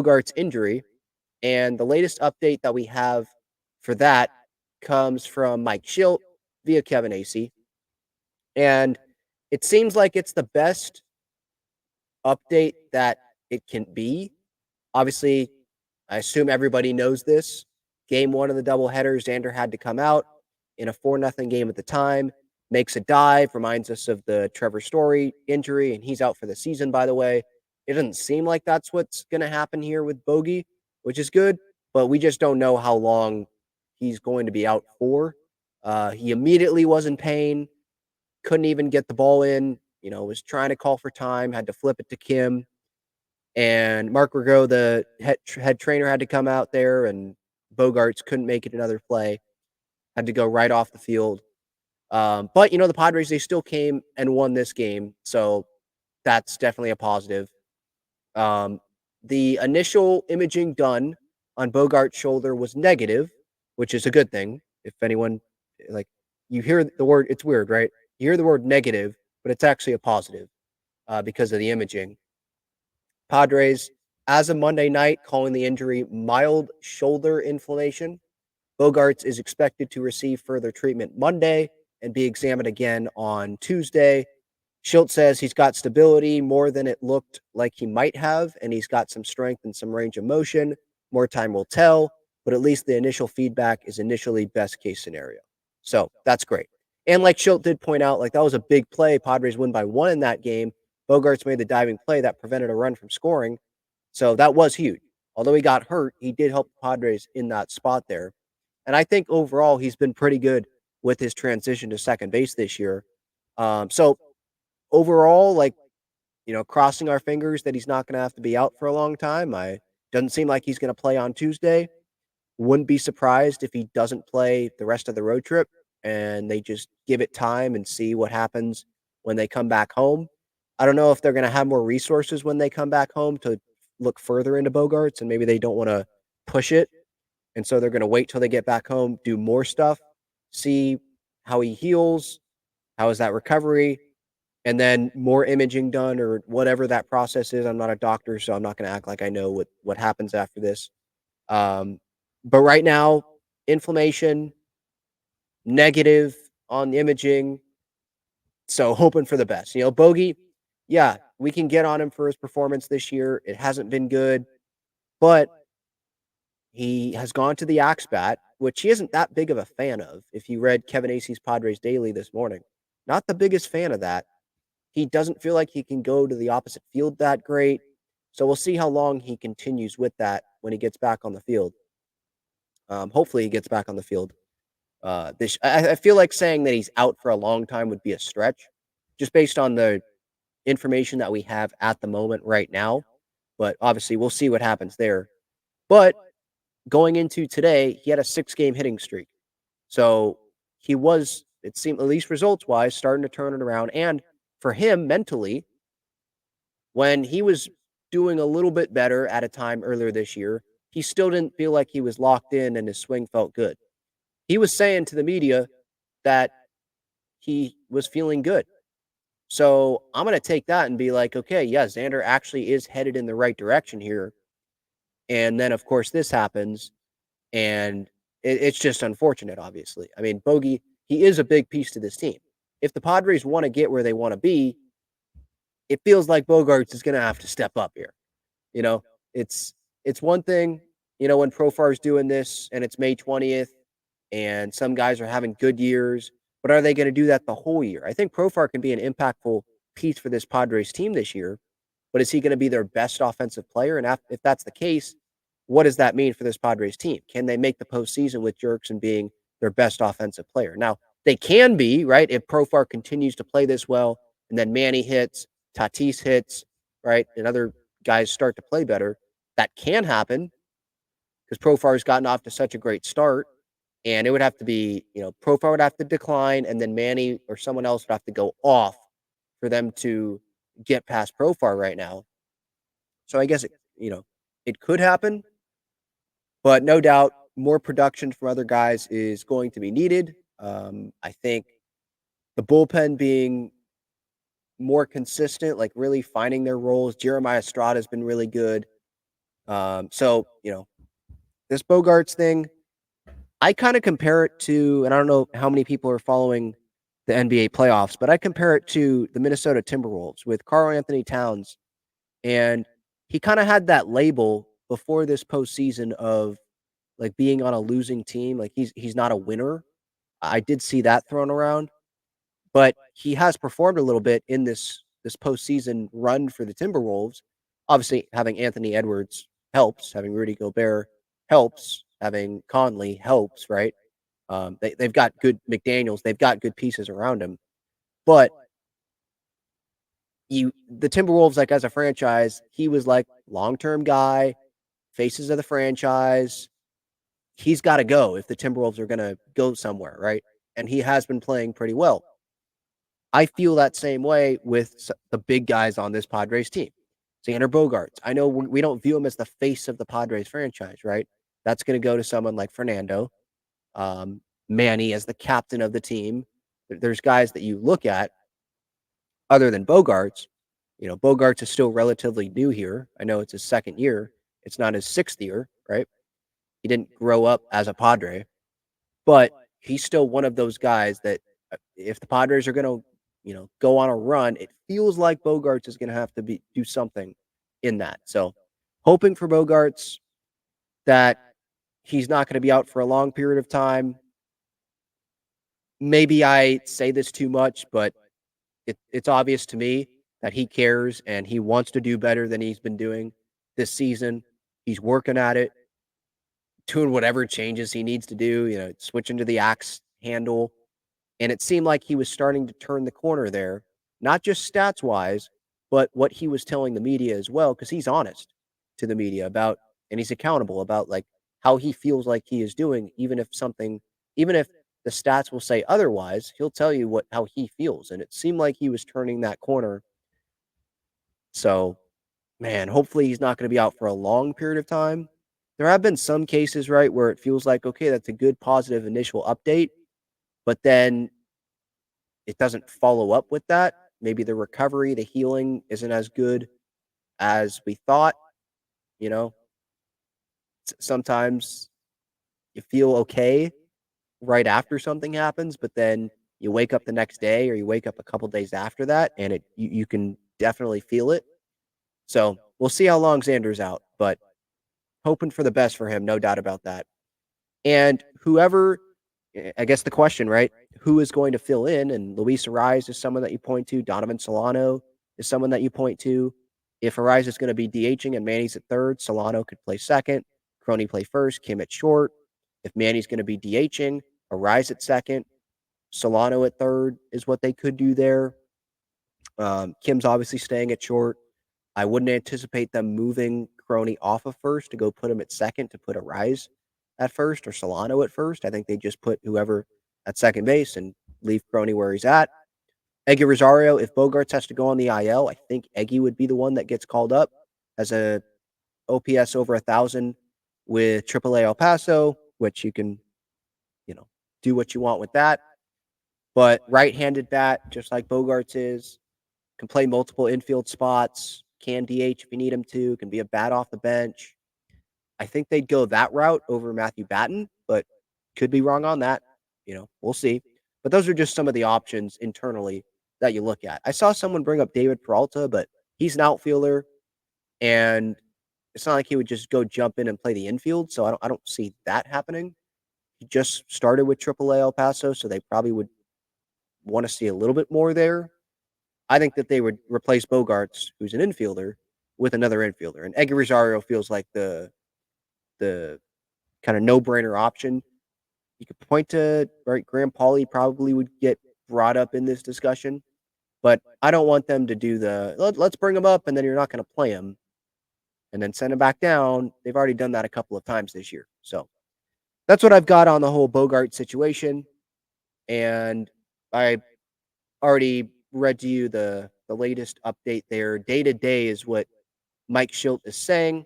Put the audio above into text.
Bogaerts injury. And the latest update that we have for that comes from Mike Shildt via Kevin AC. And it seems like it's the best update that it can be. Obviously, I assume everybody knows this. Game one of the doubleheader, Xander had to come out in a 4-0 game at the time, makes a dive, reminds us of the Trevor Story injury, and he's out for the season, by the way. It doesn't seem like that's what's going to happen here with Bogey, which is good, but we just don't know how long he's going to be out for. He immediately was in pain, couldn't even get the ball in, was trying to call for time, had to flip it to Kim. And Mark Rigaud, the head trainer, had to come out there, and Bogaerts couldn't make it another play, had to go right off the field. But, the Padres, they still came and won this game, so that's definitely a positive. The initial imaging done on Bogaerts' shoulder was negative, which is a good thing. If anyone, you hear the word, it's weird, right? You hear the word negative, but it's actually a positive because of the imaging. Padres, as of Monday night, calling the injury mild shoulder inflammation. Bogaerts is expected to receive further treatment Monday and be examined again on Tuesday. Shildt says he's got stability more than it looked like he might have, and he's got some strength and some range of motion. More time will tell, but at least the initial feedback is initially best case scenario. So that's great. And like Shildt did point out, that was a big play. Padres win by 1 in that game. Bogaerts made the diving play that prevented a run from scoring. So that was huge. Although he got hurt, he did help the Padres in that spot there. And I think overall he's been pretty good with his transition to second base this year. So overall, crossing our fingers that he's not going to have to be out for a long time. Doesn't seem like he's going to play on Tuesday. Wouldn't be surprised if he doesn't play the rest of the road trip and they just give it time and see what happens when they come back home. I don't know if they're going to have more resources when they come back home to look further into Bogaerts, and maybe they don't want to push it. And so they're going to wait till they get back home, do more stuff, see how he heals, how is that recovery, and then more imaging done or whatever that process is. I'm not a doctor, so I'm not going to act like I know what happens after this. But right now, inflammation, negative on the imaging. So hoping for the best. Bogey, yeah, we can get on him for his performance this year. It hasn't been good, but he has gone to the Axe Bat, which he isn't that big of a fan of. If you read Kevin Acey's Padres Daily this morning, not the biggest fan of that. He doesn't feel like he can go to the opposite field that great. So we'll see how long he continues with that when he gets back on the field. Hopefully he gets back on the field. I feel like saying that he's out for a long time would be a stretch, just based on the information that we have at the moment right now. But obviously, we'll see what happens there. But going into today, he had a 6-game hitting streak. So he was, it seemed, at least results wise, starting to turn it around. And for him mentally, when he was doing a little bit better at a time earlier this year, he still didn't feel like he was locked in and his swing felt good. He was saying to the media that he was feeling good. So I'm going to take that and be like, okay, yeah, Xander actually is headed in the right direction here. And then, of course, this happens. And it's just unfortunate, obviously. I mean, Bogey, he is a big piece to this team. If the Padres want to get where they want to be, it feels like Bogaerts is going to have to step up here. You know, it's one thing, when Profar is doing this and it's May 20th and some guys are having good years, but are they going to do that the whole year? I think Profar can be an impactful piece for this Padres team this year, but is he going to be their best offensive player? And if that's the case, what does that mean for this Padres team? Can they make the postseason with Jerkson being their best offensive player? Now, they can be, right, if Profar continues to play this well, and then Manny hits, Tatis hits, right, and other guys start to play better. That can happen because Profar has gotten off to such a great start. And it would have to be, Profar would have to decline, and then Manny or someone else would have to go off for them to get past Profar right now. So I guess it could happen, but no doubt more production from other guys is going to be needed. I think the bullpen being more consistent, like really finding their roles. Jeremiah Estrada has been really good. So, this Bogaerts thing, I kind of compare it to, and I don't know how many people are following the NBA playoffs, but I compare it to the Minnesota Timberwolves with Karl Anthony Towns. And he kind of had that label before this postseason of like being on a losing team. Like he's not a winner. I did see that thrown around, but he has performed a little bit in this postseason run for the Timberwolves. Obviously, having Anthony Edwards helps. Having Rudy Gobert helps. Having Conley helps, right? They've got good McDaniels. They've got good pieces around him. But the Timberwolves, like as a franchise, he was like long-term guy, faces of the franchise. He's got to go if the Timberwolves are going to go somewhere, right? And he has been playing pretty well. I feel that same way with the big guys on this Padres team. Xander Bogaerts. I know we don't view him as the face of the Padres franchise, right? That's going to go to someone like Fernando, Manny as the captain of the team. There's guys that you look at other than Bogaerts. Bogaerts is still relatively new here. I know it's his second year. It's not his sixth year, right? He didn't grow up as a Padre, but he's still one of those guys that if the Padres are going to, go on a run, it feels like Bogaerts is going to have to do something in that. So, hoping for Bogaerts that he's not going to be out for a long period of time. Maybe I say this too much, but it's obvious to me that he cares and he wants to do better than he's been doing this season. He's working at it, doing whatever changes he needs to do, switching to the axe handle. And it seemed like he was starting to turn the corner there, not just stats wise, but what he was telling the media as well, because he's honest to the media about, and he's accountable about like how he feels like he is doing, even if the stats will say otherwise, he'll tell you how he feels. And it seemed like he was turning that corner. So, man, hopefully he's not going to be out for a long period of time. There have been some cases, right, where it feels like, okay, that's a good positive initial update, but then it doesn't follow up with that. Maybe the recovery, the healing isn't as good as we thought. You know, Sometimes you feel okay right after something happens, but then you wake up the next day or you wake up a couple days after that and you can definitely feel it. So we'll see how long Xander's out, but hoping for the best for him, no doubt about that. And whoever, I guess the question, right? Who is going to fill in? And Luis Ariz is someone that you point to. Donovan Solano is someone that you point to. If Ariz is going to be DHing and Manny's at third, Solano could play second. Crony play first, Kim at short. If Manny's going to be DHing, Ariz at second, Solano at third is what they could do there. Kim's obviously staying at short. I wouldn't anticipate them moving Crony off of first to go put him at second to put Ariz at first or Solano at first. I think they just put whoever at second base and leave Crony where he's at. Eggy Rosario, if Bogaerts has to go on the IL, I think Eggy would be the one that gets called up as a OPS over 1,000 with AAA El Paso, which you can, do what you want with that. But right-handed bat, just like Bogaerts is, can play multiple infield spots, can DH if you need him to, can be a bat off the bench. I think they'd go that route over Matthew Batten, but could be wrong on that. We'll see. But those are just some of the options internally that you look at. I saw someone bring up David Peralta, but he's an outfielder, and it's not like he would just go jump in and play the infield. So I don't see that happening. He just started with AAA El Paso, so they probably would want to see a little bit more there. I think that they would replace Bogaerts, who's an infielder, with another infielder. And Eggy Rosario feels like the kind of no-brainer option. You could point to, right, Graham Pauley probably would get brought up in this discussion, but I don't want them to do let's bring him up and then you're not going to play him and then send him back down. They've already done that a couple of times this year. So that's what I've got on the whole Bogart situation. And I already read to you the latest update there. Day to day is what Mike Shildt is saying.